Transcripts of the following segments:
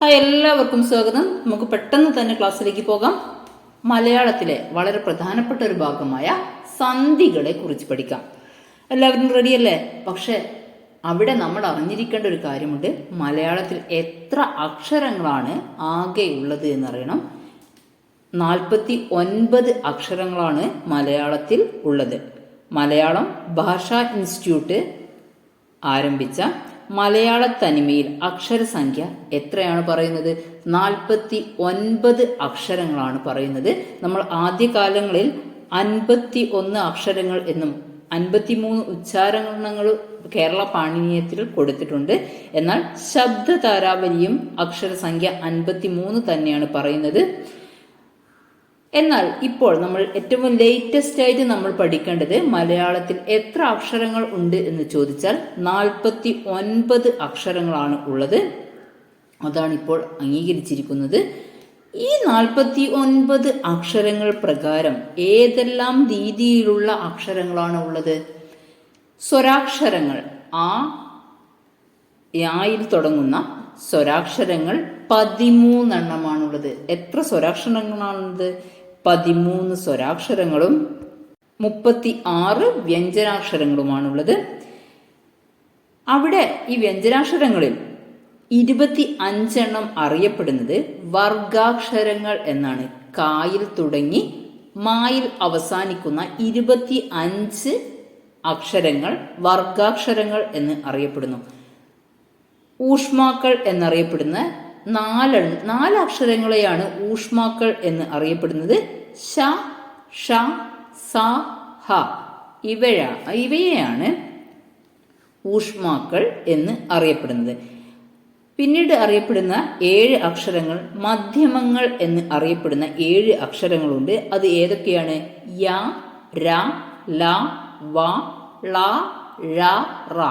എല്ലാവർക്കും സ്വാഗതം. നമുക്ക് പെട്ടെന്ന് തന്നെ ക്ലാസ്സിലേക്ക് പോകാം. മലയാളത്തിലെ വളരെ പ്രധാനപ്പെട്ട ഒരു ഭാഗമായ സന്ധികളെ കുറിച്ച് പഠിക്കാം. എല്ലാവരും റെഡിയല്ലേ? പക്ഷെ അവിടെ നമ്മൾ അറിഞ്ഞിരിക്കേണ്ട ഒരു കാര്യമുണ്ട്. മലയാളത്തിൽ എത്ര അക്ഷരങ്ങളാണ് ആകെ ഉള്ളത് എന്നറിയണം. 49 അക്ഷരങ്ങളാണ് മലയാളത്തിൽ ഉള്ളത്. മലയാളം ഭാഷാ ഇൻസ്റ്റിറ്റ്യൂട്ട് ആരംഭിച്ച മലയാള തനിമയിൽ അക്ഷരസംഖ്യ എത്രയാണ് പറയുന്നത്? 49 അക്ഷരങ്ങളാണ് പറയുന്നത്. നമ്മൾ ആദ്യകാലങ്ങളിൽ 51 അക്ഷരങ്ങൾ എന്നും 53 ഉച്ചാരണങ്ങൾ കേരള പാണിനീയത്തിൽ കൊടുത്തിട്ടുണ്ട്. എന്നാൽ ശബ്ദതാരാവലിയും അക്ഷരസംഖ്യ 53 തന്നെയാണ് പറയുന്നത്. എന്നാൽ ഇപ്പോൾ നമ്മൾ ഏറ്റവും ലേറ്റസ്റ്റ് ആയിട്ട് നമ്മൾ പഠിക്കേണ്ടത് മലയാളത്തിൽ എത്ര അക്ഷരങ്ങൾ ഉണ്ട് എന്ന് ചോദിച്ചാൽ 49 അക്ഷരങ്ങളാണ് ഉള്ളത്. അതാണ് ഇപ്പോൾ അംഗീകരിച്ചിരിക്കുന്നത്. ഈ 49 അക്ഷരങ്ങൾ പ്രകാരം ഏതെല്ലാം രീതിയിലുള്ള അക്ഷരങ്ങളാണ് ഉള്ളത്? സ്വരാക്ഷരങ്ങൾ, യായിൽ തുടങ്ങുന്ന സ്വരാക്ഷരങ്ങൾ 13 എണ്ണമാണുള്ളത്. എത്ര സ്വരാക്ഷരങ്ങളാണുള്ളത്? 13 സ്വരാക്ഷരങ്ങളും 36 വ്യഞ്ജനാക്ഷരങ്ങളുമാണുള്ളത്. അവിടെ ഈ വ്യഞ്ജനാക്ഷരങ്ങളിൽ 25 എണ്ണം അറിയപ്പെടുന്നത് വർഗാക്ഷരങ്ങൾ എന്നാണ്. കായിൽ തുടങ്ങി മായിൽ അവസാനിക്കുന്ന 25 അക്ഷരങ്ങൾ വർഗാക്ഷരങ്ങൾ എന്ന് അറിയപ്പെടുന്നു. ഊഷ്മാക്കൾ എന്നറിയപ്പെടുന്ന 4 അക്ഷരങ്ങളെയാണ് ഊഷ്മാക്കൾ എന്ന് അറിയപ്പെടുന്നത്. ഷ, ഷ, സ, ഹ ഇവയെയാണ് ഊഷ്മാക്കൾ എന്ന് അറിയപ്പെടുന്നത്. പിന്നീട് അറിയപ്പെടുന്ന 7 അക്ഷരങ്ങൾ മധ്യമങ്ങൾ എന്ന് അറിയപ്പെടുന്ന 7 അക്ഷരങ്ങളുണ്ട്. അത് ഏതൊക്കെയാണ്? യ, ര, ല, വ, ള, ഴ, റ.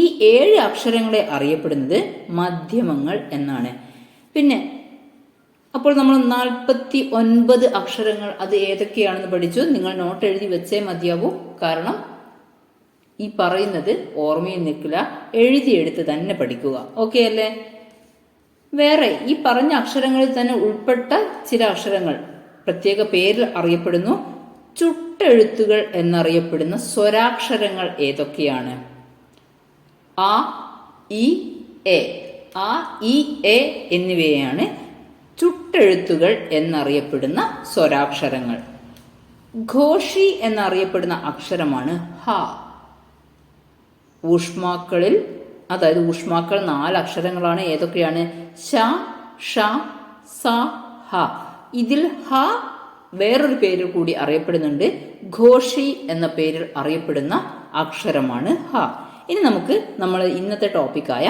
ഈ 7 അക്ഷരങ്ങളെ അറിയപ്പെടുന്നത് മധ്യമങ്ങൾ എന്നാണ്. പിന്നെ അപ്പോൾ നമ്മൾ 49 അക്ഷരങ്ങൾ അത് ഏതൊക്കെയാണെന്ന് പഠിച്ചു. നിങ്ങൾ നോട്ട് എഴുതി വെച്ചേ മതിയാവൂ. കാരണം ഈ പറയുന്നത് ഓർമ്മയിൽ നിൽക്കില്ല. എഴുതിയെടുത്ത് തന്നെ പഠിക്കുക. ഓക്കെ അല്ലേ? വേറെ ഈ പറഞ്ഞ അക്ഷരങ്ങളിൽ തന്നെ ഉൾപ്പെട്ട ചില അക്ഷരങ്ങൾ പ്രത്യേക പേരിൽ അറിയപ്പെടുന്നു. ചുട്ടെഴുത്തുകൾ എന്നറിയപ്പെടുന്ന സ്വരാക്ഷരങ്ങൾ ഏതൊക്കെയാണ്? ആ, ഇ, എ. ആ, ഇ, എ എന്നിവയാണ് ചുട്ടെഴുത്തുകൾ എന്നറിയപ്പെടുന്ന സ്വരാക്ഷരങ്ങൾ. ഘോഷി എന്നറിയപ്പെടുന്ന അക്ഷരമാണ് ഹ. ഊഷ്മാക്കളിൽ, അതായത് ഊഷ്മാക്കൾ 4 അക്ഷരങ്ങളാണ്. ഏതൊക്കെയാണ്? ശ, ഷ, സ, ഹ. ഇതിൽ ഹ വേറൊരു പേരിൽ കൂടി അറിയപ്പെടുന്നുണ്ട്. ഘോഷി എന്ന പേരിൽ അറിയപ്പെടുന്ന അക്ഷരമാണ് ഹ. ഇനി നമുക്ക് നമ്മൾ ഇന്നത്തെ ടോപ്പിക്കായ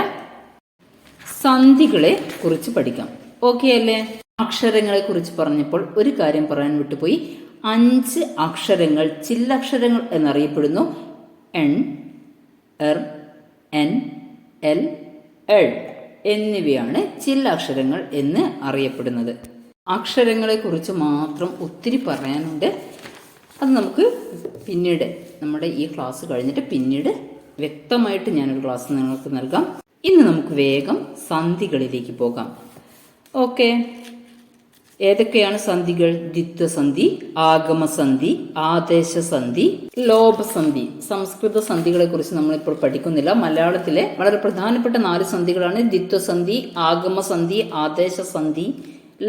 സന്ധികളെ കുറിച്ച് പഠിക്കാം. ഓക്കെ അല്ലേ? അക്ഷരങ്ങളെ കുറിച്ച് പറഞ്ഞപ്പോൾ ഒരു കാര്യം പറയാൻ വിട്ടുപോയി. 5 അക്ഷരങ്ങൾ ചില്ലക്ഷരങ്ങൾ എന്നറിയപ്പെടുന്നു. എൻ, എർ, എൻ, എൽ, എൾ എന്നിവയാണ് ചില്ലക്ഷരങ്ങൾ എന്ന് അറിയപ്പെടുന്നത്. അക്ഷരങ്ങളെ കുറിച്ച് മാത്രം ഒത്തിരി പറയാനുണ്ട്. അത് നമുക്ക് പിന്നീട് നമ്മുടെ ഈ ക്ലാസ് കഴിഞ്ഞിട്ട് പിന്നീട് വ്യക്തമായിട്ട് ഞാനൊരു ക്ലാസ് നിങ്ങൾക്ക് നൽകാം. ഇന്ന് നമുക്ക് വേഗം സന്ധികളിലേക്ക് പോകാം. ഓക്കെ, ഏതൊക്കെയാണ് സന്ധികൾ? ദ്വിത്വസന്ധി, ആഗമസന്ധി, ആദേശസന്ധി, ലോപസന്ധി. സംസ്കൃത സന്ധികളെ കുറിച്ച് നമ്മളിപ്പോൾ പഠിക്കുന്നില്ല. മലയാളത്തിലെ വളരെ പ്രധാനപ്പെട്ട 4 സന്ധികളാണ് ദ്വിത്വസന്ധി, ആഗമസന്ധി, ആദേശസന്ധി,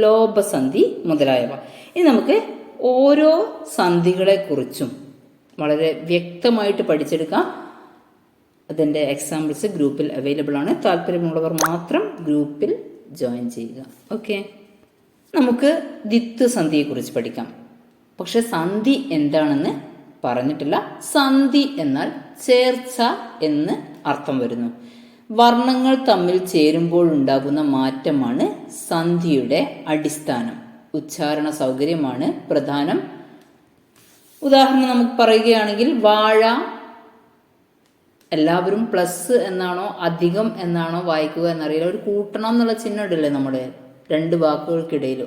ലോപസന്ധി മുതലായവ. ഇനി നമുക്ക് ഓരോ സന്ധികളെ കുറിച്ചും വളരെ വ്യക്തമായിട്ട് പഠിച്ചെടുക്കാം. അതിൻ്റെ എക്സാമ്പിൾസ് ഗ്രൂപ്പിൽ അവൈലബിൾ ആണ്. താല്പര്യമുള്ളവർ മാത്രം ഗ്രൂപ്പിൽ ജോയിൻ ചെയ്യുക. ഓക്കെ, നമുക്ക് ദ്വിത്വസന്ധിയെ കുറിച്ച് പഠിക്കാം. പക്ഷെ സന്ധി എന്താണെന്ന് പറഞ്ഞിട്ടില്ല. സന്ധി എന്നാൽ ചേർച്ച എന്ന് അർത്ഥം വരുന്നു. വർണ്ണങ്ങൾ തമ്മിൽ ചേരുമ്പോൾ ഉണ്ടാകുന്ന മാറ്റമാണ് സന്ധിയുടെ അടിസ്ഥാനം. ഉച്ചാരണ സൗകര്യമാണ് പ്രധാനം. ഉദാഹരണം നമുക്ക് പറയുകയാണെങ്കിൽ വാഴ എല്ലാവരും പ്ലസ് എന്നാണോ അധികം എന്നാണോ വായിക്കുക എന്നറിയില്ല. ഒരു കൂട്ടണം എന്നുള്ള ചിഹ്നം ഇടല്ലേ നമ്മുടെ 2 വാക്കുകൾക്കിടയിൽ.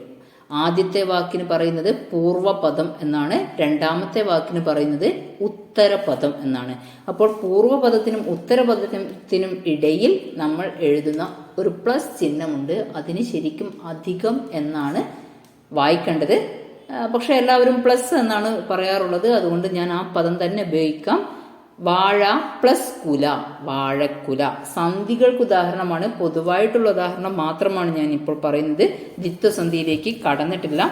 ആദ്യത്തെ വാക്കിന് പറയുന്നത് പൂർവപദം എന്നാണ്, രണ്ടാമത്തെ വാക്കിന് പറയുന്നത് ഉത്തരപദം എന്നാണ്. അപ്പോൾ പൂർവപദത്തിനും ഉത്തരപദത്തിനും ഇടയിൽ നമ്മൾ എഴുതുന്ന ഒരു പ്ലസ് ചിഹ്നമുണ്ട്. അതിന് ശരിക്കും അധികം എന്നാണ് വായിക്കേണ്ടത്. പക്ഷെ എല്ലാവരും പ്ലസ് എന്നാണ് പറയാറുള്ളത്, അതുകൊണ്ട് ഞാൻ ആ പദം തന്നെ ഉപയോഗിക്കാം. വാഴ പ്ലസ് കുല, വാഴക്കുല. സന്ധികൾക്ക് ഉദാഹരണമാണ്, പൊതുവായിട്ടുള്ള ഉദാഹരണം മാത്രമാണ് ഞാൻ ഇപ്പോൾ പറയുന്നത്. ദ്വിത്വസന്ധിയിലേക്ക് കടന്നിട്ടില്ല.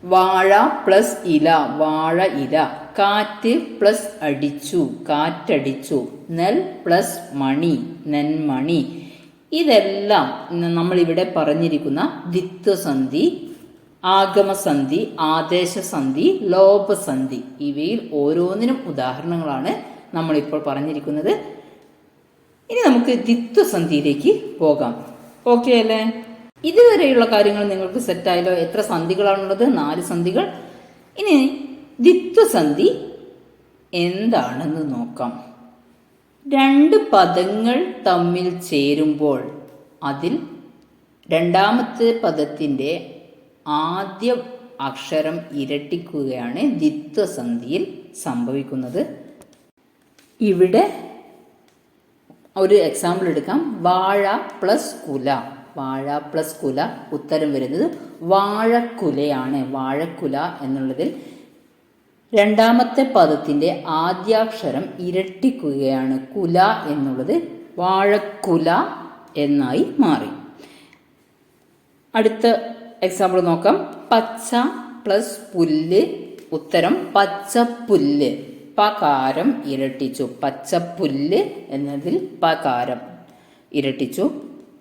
വാഴ പ്ലസ് ഇല, വാഴ ഇല. കാറ്റ് പ്ലസ് അടിച്ചു, കാറ്റടിച്ചു. നെൽ പ്ലസ് മണി, നെന്മണി. ഇതെല്ലാം നമ്മളിവിടെ പറഞ്ഞിരിക്കുന്ന ദ്വിത്വസന്ധി, ആഗമസന്ധി, ആദേശസന്ധി, ലോപസന്ധി. ഇവയിൽ ഓരോന്നിനും ഉദാഹരണങ്ങളാണ് നമ്മളിപ്പോൾ പറഞ്ഞിരിക്കുന്നത്. ഇനി നമുക്ക് ദ്വിത്വസന്ധിയിലേക്ക് പോകാം. ഓക്കെ അല്ലേ? ഇതുവരെയുള്ള കാര്യങ്ങൾ നിങ്ങൾക്ക് സെറ്റായല്ലോ. എത്ര സന്ധികളാണുള്ളത്? 4 സന്ധികൾ. ഇനി ദ്വിത്വസന്ധി എന്താണെന്ന് നോക്കാം. 2 പദങ്ങൾ തമ്മിൽ ചേരുമ്പോൾ അതിൽ രണ്ടാമത്തെ പദത്തിൻ്റെ ആദ്യ അക്ഷരം ഇരട്ടിക്കുകയാണ് ദ്വിത്വസന്ധിയിൽ സംഭവിക്കുന്നത്. ഇവിടെ ഒരു എക്സാമ്പിൾ എടുക്കാം. വാഴ പ്ലസ് കുല, വാഴ പ്ലസ് കുല. ഉത്തരം വരുന്നത് വാഴക്കുലയാണ്. വാഴക്കുല എന്നുള്ളതിൽ രണ്ടാമത്തെ പദത്തിൻ്റെ ആദ്യാക്ഷരം ഇരട്ടിക്കുകയാണ്. കുല എന്നുള്ളത് വാഴക്കുല എന്നായി മാറി. അടുത്ത എക്സാമ്പിൾ നോക്കാം. പച്ച പ്ലസ് പുല്ല്. ഉത്തരം പച്ചപ്പുല്ല്. പകാരം ഇരട്ടിച്ചു. പച്ചപ്പുല്ല് എന്നതിൽ പകാരം ഇരട്ടിച്ചു.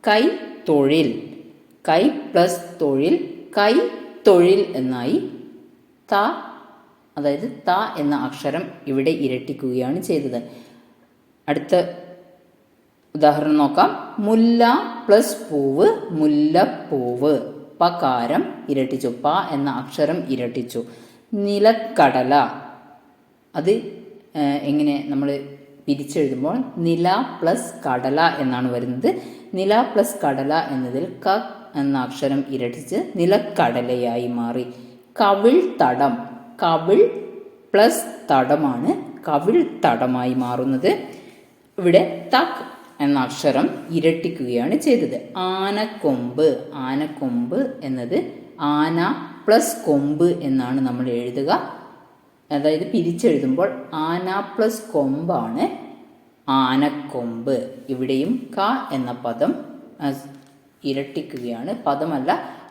കൈ തൊഴിൽ, കൈ പ്ലസ് തൊഴിൽ, കൈ തൊഴിൽ എന്നായി. ത, അതായത് ത എന്ന അക്ഷരം ഇവിടെ ഇരട്ടിക്കുകയാണ് ചെയ്തത്. അടുത്ത ഉദാഹരണം നോക്കാം. മുല്ല പ്ലസ് പൂവ്, മുല്ലപ്പൂവ്. പകാരം ഇരട്ടിച്ചു, പ എന്ന അക്ഷരം ഇരട്ടിച്ചു. നിലക്കടല, അത് എങ്ങനെ നമ്മൾ പിരിച്ചെഴുതുമ്പോൾ നില പ്ലസ് കടല എന്നാണ് വരുന്നത്. നില പ്ലസ് കടല എന്നതിൽ ക എന്ന അക്ഷരം ഇരട്ടിച്ച് നിലക്കടലയായി മാറി. കവിൾ തടം, കവിൾ പ്ലസ് തടമാണ് കവിൾ തടമായി മാറുന്നത്. ഇവിടെ തക് എന്ന അക്ഷരം ഇരട്ടിക്കുകയാണ് ചെയ്തത്. ആനക്കൊമ്പ്, ആനക്കൊമ്പ് എന്നത് ആന പ്ലസ് കൊമ്പ് എന്നാണ് നമ്മൾ എഴുതുക. അതായത് പിരിച്ചെഴുതുമ്പോൾ ആന പ്ലസ് കൊമ്പാണ് ആനക്കൊമ്പ്. ഇവിടെയും ക എന്ന പദം ഇരട്ടിക്കുകയാണ്, പദമല്ല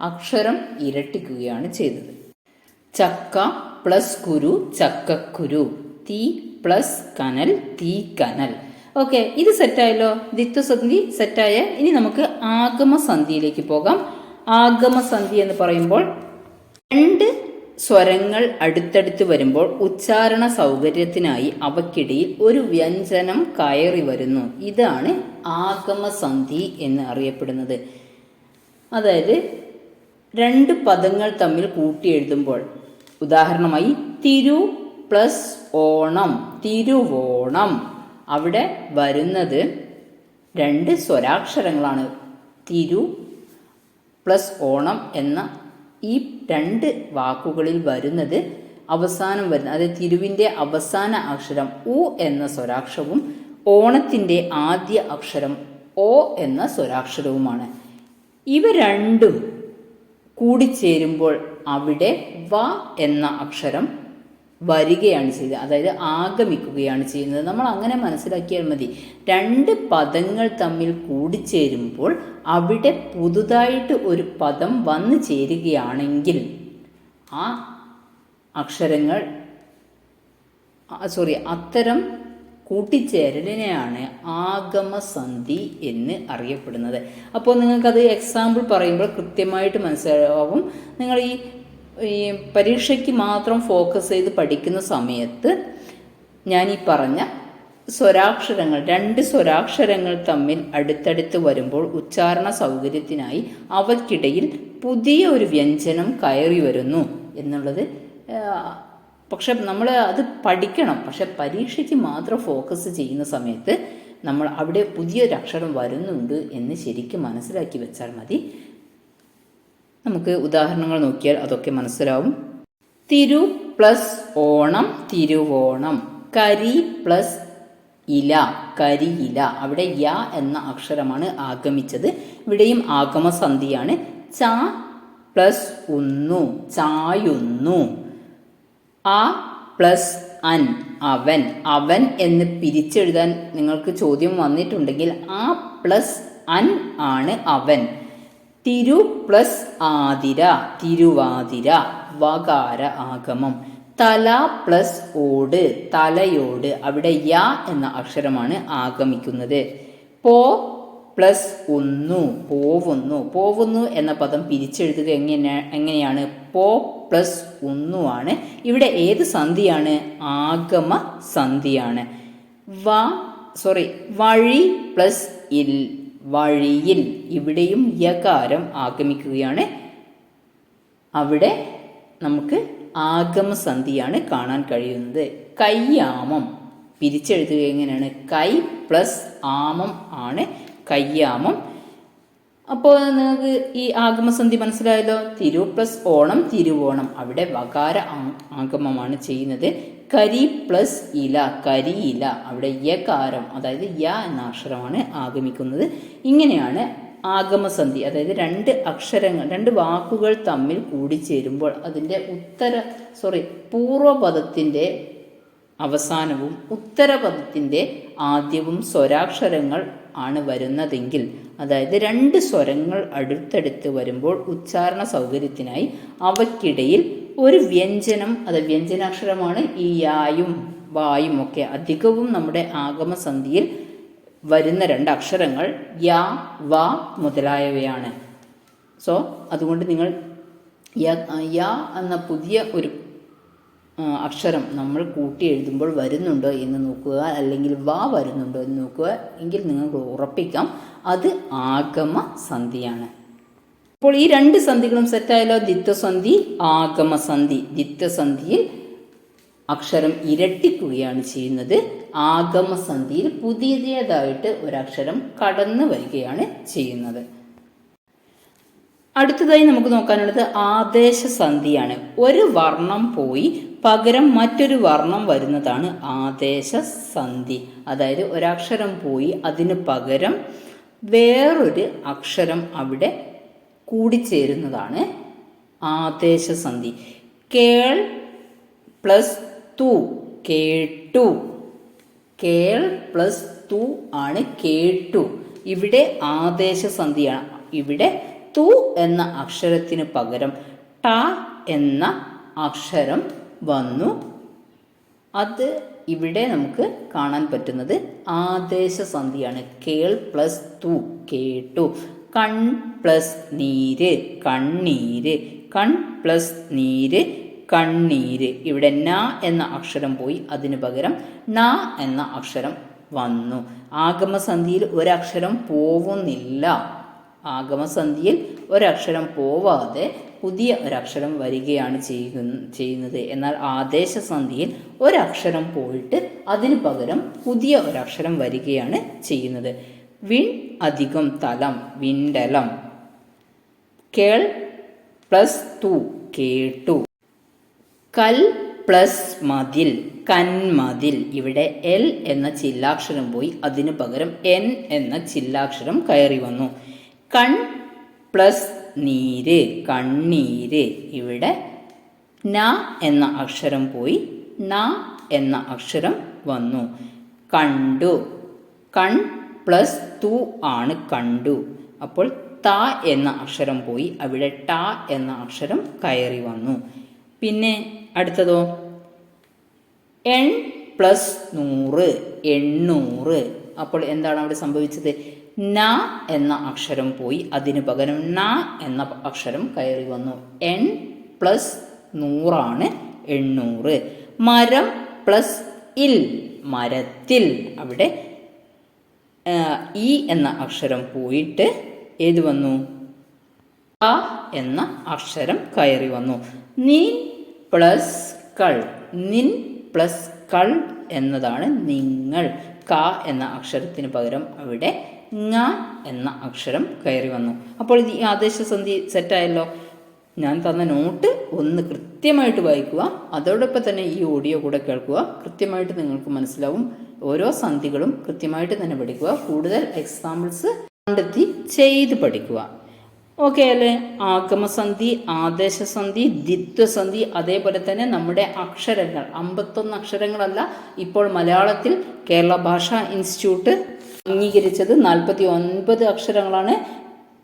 അക്ഷരം ഇരട്ടിക്കുകയാണ് ചെയ്തത്. ചക്ക പ്ലസ് കുരു, ചക്കക്കുരു. തീ പ്ലസ് കനൽ, തീക്കനൽ. ഓക്കെ, ഇത് സെറ്റായല്ലോ. ദ്വിത്വസന്ധി സെറ്റായ. ഇനി നമുക്ക് ആഗമസന്ധിയിലേക്ക് പോകാം. ആഗമസന്ധി എന്ന് പറയുമ്പോൾ 2 സ്വരങ്ങൾ അടുത്തടുത്ത് വരുമ്പോൾ ഉച്ചാരണ സൗകര്യത്തിനായി അവയ്ക്കിടയിൽ ഒരു വ്യഞ്ജനം കയറി വരുന്നു. ഇതാണ് ആഗമസന്ധി എന്ന് അറിയപ്പെടുന്നത്. അതായത് 2 പദങ്ങൾ തമ്മിൽ കൂട്ടി എഴുതുമ്പോൾ, ഉദാഹരണമായി തിരു പ്ലസ് ഓണം, തിരുവോണം. അവിടെ വരുന്നത് 2 സ്വരാക്ഷരങ്ങളാണ്. തിരു പ്ലസ് ഓണം എന്ന ഈ 2 വാക്കുകളിൽ വരുന്നത് അവസാനം വരുന്ന, അതായത് തിരുവിൻ്റെ അവസാന അക്ഷരം ഉ എന്ന സ്വരാക്ഷരവും ഓണത്തിൻ്റെ ആദ്യ അക്ഷരം ഓ എന്ന സ്വരാക്ഷരവുമാണ്. ഇവ രണ്ടും കൂടിച്ചേരുമ്പോൾ അവിടെ വ എന്ന അക്ഷരം വരികയാണ് ചെയ്തത്, അതായത് ആഗമിക്കുകയാണ് ചെയ്യുന്നത്. നമ്മൾ അങ്ങനെ മനസ്സിലാക്കിയാൽ മതി. 2 പദങ്ങൾ തമ്മിൽ കൂടിച്ചേരുമ്പോൾ അവിടെ പുതുതായിട്ട് ഒരു പദം വന്നു ചേരുകയാണെങ്കിൽ ആ അക്ഷരങ്ങൾ അത്തരം കൂട്ടിച്ചേരലിനെയാണ് ആഗമസന്ധി എന്ന് അറിയപ്പെടുന്നത്. അപ്പോൾ നിങ്ങൾക്കത് എക്സാമ്പിൾ പറയുമ്പോൾ കൃത്യമായിട്ട് മനസ്സിലാവും. നിങ്ങൾ ഈ പരീക്ഷയ്ക്ക് മാത്രം ഫോക്കസ് ചെയ്ത് പഠിക്കുന്ന സമയത്ത് ഞാൻ ഈ പറഞ്ഞ സ്വരാക്ഷരങ്ങൾ, 2 സ്വരാക്ഷരങ്ങൾ തമ്മിൽ അടുത്തടുത്ത് വരുമ്പോൾ ഉച്ചാരണ സൗകര്യത്തിനായി അവയ്ക്കിടയിൽ പുതിയ ഒരു വ്യഞ്ജനം കയറി വരുന്നു എന്നുള്ളത്. പക്ഷെ നമ്മൾ അത് പഠിക്കണം. പക്ഷെ പരീക്ഷയ്ക്ക് മാത്രം ഫോക്കസ് ചെയ്യുന്ന സമയത്ത് നമ്മൾ അവിടെ പുതിയൊരു അക്ഷരം വരുന്നുണ്ട് എന്ന് ശരിക്കും മനസ്സിലാക്കി വെച്ചാൽ മതി. നമുക്ക് ഉദാഹരണങ്ങൾ നോക്കിയാൽ അതൊക്കെ മനസ്സിലാവും. തിരു പ്ലസ് ഓണം തിരുവോണം. കരി പ്ലസ് ഇല കരിയില. അവിടെ യ എന്ന അക്ഷരമാണ് ആഗമിച്ചത്. ഇവിടെയും ആഗമസന്ധിയാണ്. ച പ്ലസ് ഉന്നു ചായുന്നു. അ പ്ലസ് അൻ അവൻ. അവൻ എന്ന് പിരിച്ചെഴുതാൻ നിങ്ങൾക്ക് ചോദ്യം വന്നിട്ടുണ്ടെങ്കിൽ ആ പ്ലസ് അൻ ആണ് അവൻ. തിരു പ്ലസ് ആതിര തിരുവാതിര. വകാര ആഗമം. തല പ്ലസ് ഓട് തലയോട്. അവിടെ യ എന്ന അക്ഷരമാണ് ആഗമിക്കുന്നത്. പോ പ്ലസ് ഒന്നു പോവുന്നു. പോവുന്നു എന്ന പദം പിരിച്ചെഴുതുക എങ്ങനെയാണ്? പോ പ്ലസ് ഒന്നു ആണ്. ഇവിടെ ഏത് സന്ധിയാണ്? ആഗമ സന്ധിയാണ്. വഴി പ്ലസ് ഇൽ വഴിയിൽ. ഇവിടെയും യകാരം ആഗമിക്കുകയാണ്. അവിടെ നമുക്ക് ആഗമസന്ധിയാണ് കാണാൻ കഴിയുന്നത്. കയ്യാമം പിരിച്ചെഴുതുക എങ്ങനെയാണ്? കൈ പ്ലസ് ആമം ആണ് കയ്യാമം. അപ്പോൾ നിങ്ങൾക്ക് ഈ ആഗമസന്ധി മനസ്സിലായല്ലോ. തിരു പ്ലസ് ഓണം തിരുവോണം. അവിടെ വകാര ആഗമമാണ് ചെയ്യുന്നത്. കരി പ്ലസ് ഇല കരിയില. അവിടെ യകാരം അതായത് യ എന്ന അക്ഷരമാണ് ആഗമിക്കുന്നത്. ഇങ്ങനെയാണ് ആഗമസന്ധി. അതായത് രണ്ട് വാക്കുകൾ തമ്മിൽ കൂടിച്ചേരുമ്പോൾ അതിൻ്റെ പൂർവപദത്തിൻ്റെ അവസാനവും ഉത്തരപദത്തിൻ്റെ ആദ്യവും സ്വരാക്ഷരങ്ങൾ ആണ് വരുന്നതെങ്കിൽ, അതായത് രണ്ട് സ്വരങ്ങൾ അടുത്തടുത്ത് വരുമ്പോൾ ഉച്ചാരണ സൗകര്യത്തിനായി അവയ്ക്കിടയിൽ ഒരു വ്യഞ്ജനം, അത് വ്യഞ്ജനാക്ഷരമാണ് ഈ യായും വായും ഒക്കെ. അധികവും നമ്മുടെ ആഗമസന്ധിയിൽ വരുന്ന രണ്ട് അക്ഷരങ്ങൾ യ വ മുതലായവയാണ്. അതുകൊണ്ട് നിങ്ങൾ യ എന്ന പുതിയ ഒരു അക്ഷരം നമ്മൾ കൂട്ടി എഴുതുമ്പോൾ വരുന്നുണ്ടോ എന്ന് നോക്കുക, അല്ലെങ്കിൽ വ വരുന്നുണ്ടോ എന്ന് നോക്കുക. എങ്കിൽ നിങ്ങൾക്ക് ഉറപ്പിക്കാം അത് ആഗമ സന്ധിയാണ്. അപ്പോൾ ഈ രണ്ട് സന്ധികളും സെറ്റായാലോ. ദ്വിത്വസന്ധി ആഗമസന്ധി. ദ്വിത്വസന്ധിയിൽ അക്ഷരം ഇരട്ടിക്കുകയാണ് ചെയ്യുന്നത്. ആഗമസന്ധിയിൽ പുതിയതായിട്ട് ഒരക്ഷരം കടന്നു വരികയാണ് ചെയ്യുന്നത്. അടുത്തതായി നമുക്ക് നോക്കാനുള്ളത് ആദേശസന്ധിയാണ്. ഒരു വർണ്ണം പോയി പകരം മറ്റൊരു വർണ്ണം വരുന്നതാണ് ആദേശസന്ധി. അതായത് ഒരക്ഷരം പോയി അതിന് പകരം വേറൊരു അക്ഷരം അവിടെ കൂടിച്ചേരുന്നതാണ് ആദേശസന്ധി. കേൾ പ്ലസ് തു കേട്ടു. കേൾ പ്ലസ് തു ആണ് കേട്ടു. ഇവിടെ ആദേശസന്ധിയാണ്. ഇവിടെ തു എന്ന അക്ഷരത്തിന് പകരം ട എന്ന അക്ഷരം വന്നു. അത് ഇവിടെ നമുക്ക് കാണാൻ പറ്റുന്നത് ആദേശസന്ധിയാണ്. കേൾ പ്ലസ് തു കേട്ടു. കൺ പ്ലസ് നീര് കണ്ണീര്. കൺ പ്ലസ് നീര് കണ്ണീര്. ഇവിടെ ന എന്ന അക്ഷരം പോയി അതിന് പകരം ന എന്ന അക്ഷരം വന്നു. ആഗമസന്ധിയിൽ ഒരക്ഷരം പോവുന്നില്ല. ആഗമസന്ധിയിൽ ഒരക്ഷരം പോവാതെ പുതിയ ഒരക്ഷരം വരികയാണ് ചെയ്യുന്നത്. എന്നാൽ ആദേശസന്ധിയിൽ ഒരക്ഷരം പോയിട്ട് അതിന് പകരം പുതിയ ഒരക്ഷരം വരികയാണ് ചെയ്യുന്നത്. വിൺ അധികം തലം വിണ്ടലം. കേൾ പ്ലസ് തു കേട്ടു. കൽ പ്ലസ് മതിൽ കന്മതിൽ. ഇവിടെ എൽ എന്ന ചില്ലാക്ഷരം പോയി അതിന് പകരം എൻ എന്ന ചില്ലാക്ഷരം കയറി വന്നു. കൺ പ്ലസ് നീര് കണ്ണീര്. ഇവിടെ ന എന്ന അക്ഷരം പോയി ന എന്ന അക്ഷരം വന്നു. കണ്ടു. കൺ പ്ലസ് തു ആണ് കണ്ടു. അപ്പോൾ ത എന്ന അക്ഷരം പോയി അവിടെ ട എന്ന അക്ഷരം കയറി വന്നു. പിന്നെ അടുത്തതോ എൺ പ്ലസ് നൂറ് എണ്ണൂറ്. അപ്പോൾ എന്താണ് അവിടെ സംഭവിച്ചത്? ന എന്ന അക്ഷരം പോയി അതിന് പകരം ന എന്ന അക്ഷരം കയറി വന്നു. എൺ പ്ലസ് നൂറാണ് എണ്ണൂറ്. മരം പ്ലസ് ഇൽ മരത്തിൽ. അവിടെ ഈ എന്ന അക്ഷരം പോയിട്ട് ഏത് വന്നു? അ എന്ന അക്ഷരം കയറി വന്നു. നിൻ പ്ലസ് കൾ. നിൻ പ്ലസ് കൾ എന്നതാണ് നിങ്ങൾ. ക എന്ന അക്ഷരത്തിന് പകരം അവിടെ ങ എന്ന അക്ഷരം കയറി വന്നു. അപ്പോൾ ഇത് ഈ ആദേശസന്ധി സെറ്റായല്ലോ. ഞാൻ തന്ന നോട്ട് ഒന്ന് കൃത്യമായിട്ട് വായിക്കുക, അതോടൊപ്പം തന്നെ ഈ ഓഡിയോ കൂടെ കേൾക്കുക. കൃത്യമായിട്ട് നിങ്ങൾക്ക് മനസ്സിലാവും. ഓരോ സന്ധികളും കൃത്യമായിട്ട് തന്നെ പഠിക്കുക. കൂടുതൽ എക്സാമ്പിൾസ് കണ്ടെത്തി ചെയ്ത് പഠിക്കുക. ഓക്കെ അല്ലേ? ആഗമസന്ധി, ആദേശസന്ധി, ദ്വിത്വസന്ധി, അതേപോലെ തന്നെ നമ്മുടെ അക്ഷരങ്ങൾ 51 അക്ഷരങ്ങളല്ല, ഇപ്പോൾ മലയാളത്തിൽ കേരള ഭാഷാ ഇൻസ്റ്റിറ്റ്യൂട്ട് അംഗീകരിച്ചത് 49 അക്ഷരങ്ങളാണ്.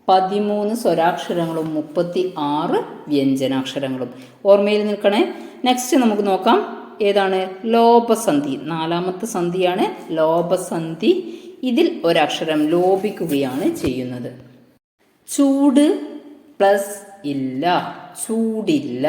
13 സ്വരാക്ഷരങ്ങളും 36 വ്യഞ്ജനാക്ഷരങ്ങളും. ഓർമ്മയിൽ നിൽക്കണേ. നെക്സ്റ്റ് നമുക്ക് നോക്കാം. ഏതാണ്? ലോപസന്ധി. 4ാമത്തെ സന്ധിയാണ് ലോപസന്ധി. ഇതിൽ ഒരക്ഷരം ലോപിക്കുകയാണ് ചെയ്യുന്നത്. ചൂട് പ്ലസ് ഇല്ല, ചൂടില്ല.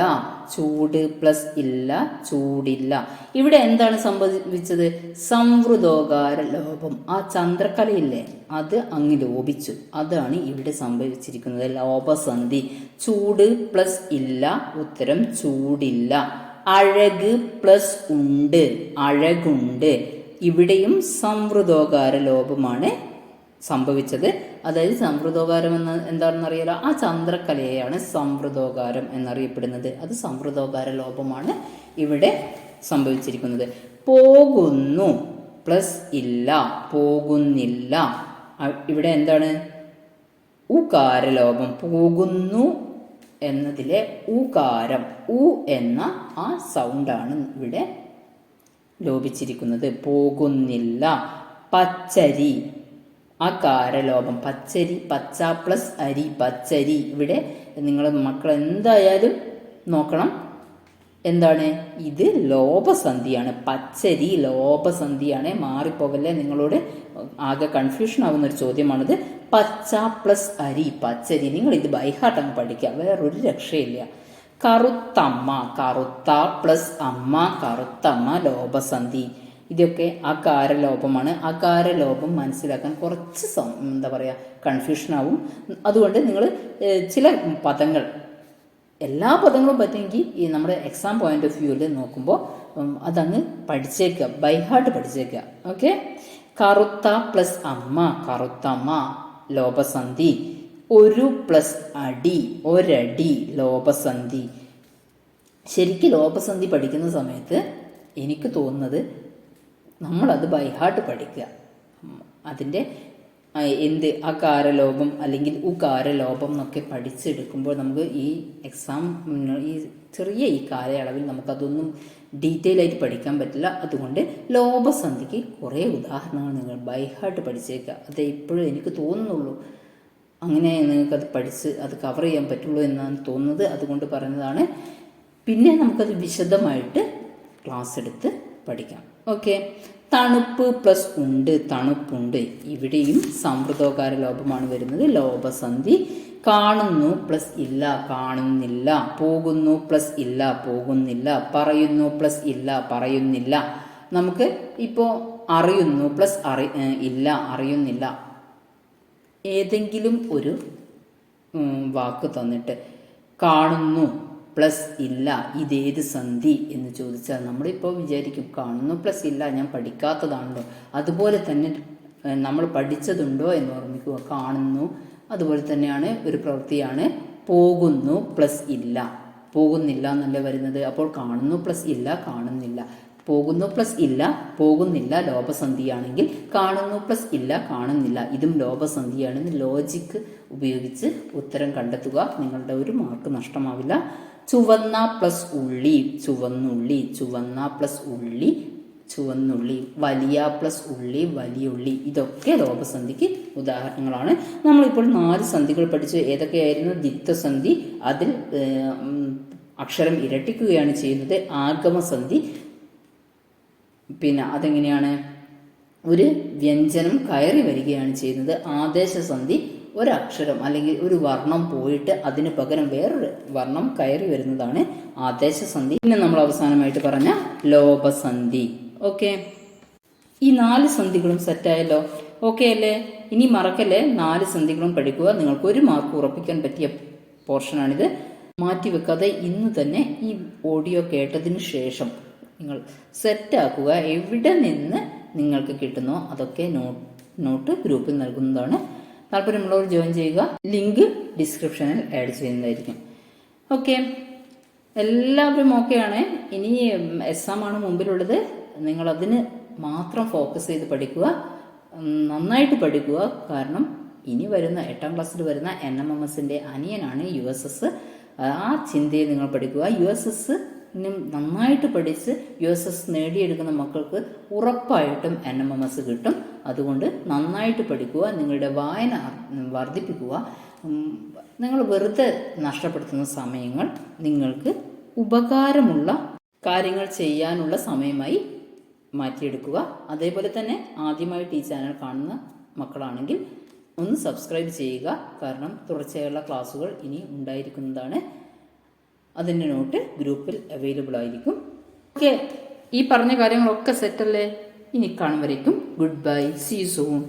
ചൂട് പ്ലസ് ഇല്ല, ചൂടില്ല. ഇവിടെ എന്താണ് സംഭവിച്ചത്? സംവൃതോകാര ലോപം. ആ ചന്ദ്രക്കലയില്ലേ, അത് അങ്ങ് ലോപിച്ചു. അതാണ് ഇവിടെ സംഭവിച്ചിരിക്കുന്നത്. ലോപസന്ധി. ചൂട് പ്ലസ് ഇല്ല, ഉത്തരം ചൂടില്ല. അഴക് പ്ലസ് ഉണ്ട്, അഴകുണ്ട്. ഇവിടെയും സംവൃതോകാര ലോപമാണ് സംഭവിച്ചത്. അതായത് സംവൃതോകാരം എന്താണെന്ന് അറിയാലോ, ആ ചന്ദ്രക്കലയെയാണ് സംവൃതോകാരം എന്നറിയപ്പെടുന്നത്. അത് സംവൃതോകാര ലോപമാണ് ഇവിടെ സംഭവിച്ചിരിക്കുന്നത്. പോകുന്നു പ്ലസ് ഇല്ല, പോകുന്നില്ല. ഇവിടെ എന്താണ്? ഉകാരലോപം. പോകുന്നു എന്നതിലെ ഉകാരം, ഉ എന്ന ആ സൗണ്ടാണ് ഇവിടെ ലോപിച്ചിരിക്കുന്നത്. പോകുന്നില്ല. പച്ചരി, അകാരലോപം. പച്ചരി, പച്ച പ്ലസ് അരി, പച്ചരി. ഇവിടെ നിങ്ങൾ മക്കൾ എന്തായാലും നോക്കണം. എന്താണ്? ഇത് ലോപസന്ധിയാണ്. പച്ചരി ലോപസന്ധിയാണ്. മാറിപ്പോകല്ലേ, നിങ്ങളോട് ആകെ കൺഫ്യൂഷൻ ആവുന്ന ഒരു ചോദ്യമാണിത്. പച്ച പ്ലസ് അരി, പച്ചരി. നിങ്ങൾ ഇത് ബൈഹാർട്ട് അങ്ങ് പഠിക്കുക, വേറൊരു രക്ഷയില്ല. കറുത്തമ്മ, കറുത്ത പ്ലസ് അമ്മ, കറുത്തമ്മ ലോപസന്ധി. ഇതൊക്കെ അകാരലോപമാണ്. അകാരലോപം മനസ്സിലാക്കാൻ കുറച്ച് എന്താ പറയുക, കൺഫ്യൂഷനാവും. അതുകൊണ്ട് നിങ്ങൾ ചില പദങ്ങൾ, എല്ലാ പദങ്ങളും പറ്റുമെങ്കിൽ ഈ നമ്മുടെ എക്സാം പോയിന്റ് ഓഫ് വ്യൂവിൽ നോക്കുമ്പോൾ അതങ്ങ് പഠിച്ചേക്കുക, ബൈഹാർട്ട് പഠിച്ചേക്കുക. ഓക്കെ. കറുത്ത പ്ലസ് അമ്മ, കറുത്തമ്മ ലോപസന്ധി. ഒരു പ്ലസ് അടി, ഒരടി ലോപസന്ധി. ശരിക്കും ലോപസന്ധി പഠിക്കുന്ന സമയത്ത് എനിക്ക് തോന്നുന്നത് നമ്മളത് ബൈഹാർട്ട് പഠിക്കുക. അതിൻ്റെ എന്ത് അകാരലോപം അല്ലെങ്കിൽ ഉകാരലോപം എന്നൊക്കെ പഠിച്ചെടുക്കുമ്പോൾ നമുക്ക് ഈ എക്സാം, ഈ ചെറിയ ഈ കാലയളവിൽ നമുക്കതൊന്നും ഡീറ്റെയിൽ ആയിട്ട് പഠിക്കാൻ പറ്റില്ല. അതുകൊണ്ട് ലോപസന്ധിക്ക് കുറേ ഉദാഹരണങ്ങൾ നിങ്ങൾ ബൈഹാർട്ട് പഠിച്ചേക്കുക. അത് ഇപ്പോഴും എനിക്ക് തോന്നുന്നുള്ളൂ, അങ്ങനെ നിങ്ങൾക്കത് പഠിച്ച് അത് കവർ ചെയ്യാൻ പറ്റുള്ളൂ എന്നാണ് തോന്നുന്നത്. അതുകൊണ്ട് പറയുന്നതാണ്. പിന്നെ നമുക്കത് വിശദമായിട്ട് ക്ലാസ് എടുത്ത് പഠിക്കാം. ഓക്കെ. തണുപ്പ് പ്ലസ് ഉണ്ട്, തണുപ്പുണ്ട്. ഇവിടെയും സംവൃതോകാര ലോപമാണ് വരുന്നത്. ലോപസന്ധി. കാണുന്നു പ്ലസ് ഇല്ല, കാണുന്നില്ല. പോകുന്നു പ്ലസ് ഇല്ല, പോകുന്നില്ല. പറയുന്നു പ്ലസ് ഇല്ല, പറയുന്നില്ല. നമുക്ക് ഇപ്പോൾ അറിയുന്നു പ്ലസ് ഇല്ല, അറിയുന്നില്ല. ഏതെങ്കിലും ഒരു വാക്ക് തന്നിട്ട് കാണുന്നു പ്ലസ് ഇല്ല, ഇതേത് സന്ധി എന്ന് ചോദിച്ചാൽ നമ്മളിപ്പോൾ വിചാരിക്കും കാണുന്നു പ്ലസ് ഇല്ല, ഞാൻ പഠിക്കാത്തതാണല്ലോ. അതുപോലെ തന്നെ നമ്മൾ പഠിച്ചതുണ്ടോ എന്ന് ഓർമ്മിക്കുക. കാണുന്നു അതുപോലെ തന്നെയാണ്, ഒരു പ്രവൃത്തിയാണ്. പോകുന്നു പ്ലസ് ഇല്ല, പോകുന്നില്ല എന്നല്ല വരുന്നത്. അപ്പോൾ കാണുന്നു പ്ലസ് ഇല്ല, കാണുന്നില്ല. പോകുന്നു പ്ലസ് ഇല്ല, പോകുന്നില്ല ലോപസന്ധിയാണെങ്കിൽ കാണുന്നു പ്ലസ് ഇല്ല, കാണുന്നില്ല ഇതും ലോപസന്ധിയാണെന്ന് ലോജിക്ക് ഉപയോഗിച്ച് ഉത്തരം കണ്ടെത്തുക. നിങ്ങളുടെ ഒരു മാർക്ക് നഷ്ടമാവില്ല. ചുവന്ന പ്ലസ് ഉള്ളി, ചുവന്നുള്ളി. ചുവന്ന പ്ലസ് ഉള്ളി, ചുവന്നുള്ളി. വലിയ പ്ലസ് ഉള്ളി, വലിയുള്ളി. ഇതൊക്കെ ലോപസന്ധിക്ക് ഉദാഹരണങ്ങളാണ്. നമ്മളിപ്പോൾ 4 സന്ധികൾ പഠിച്ചു. ഏതൊക്കെയായിരുന്നു? ദ്വിത്വസന്ധി, അതിൽ അക്ഷരം ഇരട്ടിക്കുകയാണ് ചെയ്യുന്നത്. ആഗമസന്ധി, പിന്നെ അതെങ്ങനെയാണ്? ഒരു വ്യഞ്ജനം കയറി വരികയാണ് ചെയ്യുന്നത്. ആദേശസന്ധി, ഒരക്ഷരം അല്ലെങ്കിൽ ഒരു വർണ്ണം പോയിട്ട് അതിന് പകരം വേറൊരു വർണ്ണം കയറി വരുന്നതാണ് ആദേശസന്ധി. പിന്നെ നമ്മൾ അവസാനമായിട്ട് പറഞ്ഞ ലോപസന്ധി. ഓക്കെ. ഈ 4 സന്ധികളും സെറ്റായല്ലോ. ഓക്കെ അല്ലേ? ഇനി മറക്കല്ലേ, 4 സന്ധികളും പഠിക്കുക. നിങ്ങൾക്ക് 1 മാർക്ക് ഉറപ്പിക്കാൻ പറ്റിയ പോർഷനാണിത്. മാറ്റിവെക്കാതെ ഇന്ന് തന്നെ ഈ ഓഡിയോ കേട്ടതിന് ശേഷം നിങ്ങൾ സെറ്റാക്കുക. എവിടെ നിന്ന് നിങ്ങൾക്ക് കിട്ടുന്നോ അതൊക്കെ നോട്ട് ഗ്രൂപ്പിൽ നൽകുന്നതാണ്. താല്പര്യമുള്ളവർ ജോയിൻ ചെയ്യുക. ലിങ്ക് ഡിസ്ക്രിപ്ഷനിൽ ആഡ് ചെയ്യുന്നതായിരിക്കും. ഓക്കെ, എല്ലാവരും ഓക്കെയാണ്. ഇനി എക്സാം ആണ് മുമ്പിലുള്ളത്. നിങ്ങളതിന് മാത്രം ഫോക്കസ് ചെയ്ത് പഠിക്കുക, നന്നായിട്ട് പഠിക്കുക. കാരണം ഇനി വരുന്ന 8ാം ക്ലാസ്സിൽ വരുന്ന NMMSന്റെ അനിയനാണ് USS. ആ ചിന്തയെ നിങ്ങൾ പഠിക്കുക. USS നന്നായിട്ട് പഠിച്ച് USS നേടിയെടുക്കുന്ന മക്കൾക്ക് ഉറപ്പായിട്ടും NMMS കിട്ടും. അതുകൊണ്ട് നന്നായിട്ട് പഠിക്കുക, നിങ്ങളുടെ വായന വർദ്ധിപ്പിക്കുക. നിങ്ങൾ വെറുതെ നഷ്ടപ്പെടുത്തുന്ന സമയങ്ങൾ നിങ്ങൾക്ക് ഉപകാരമുള്ള കാര്യങ്ങൾ ചെയ്യാനുള്ള സമയമായി മാറ്റിയെടുക്കുക. അതേപോലെ തന്നെ ആദ്യമായിട്ട് ഈ ചാനൽ കാണുന്ന മക്കളാണെങ്കിൽ ഒന്ന് സബ്സ്ക്രൈബ് ചെയ്യുക. കാരണം തുടർച്ചയായുള്ള ക്ലാസ്സുകൾ ഇനി ഉണ്ടായിരിക്കുന്നതാണ്. അതിൻ്റെ നോട്ട് ഗ്രൂപ്പിൽ അവൈലബിൾ ആയിരിക്കും. ഓക്കെ, ഈ പറഞ്ഞ കാര്യങ്ങളൊക്കെ സെറ്റല്ലേ? ഇനി കാണും വരയ്ക്കും good bye, see you soon.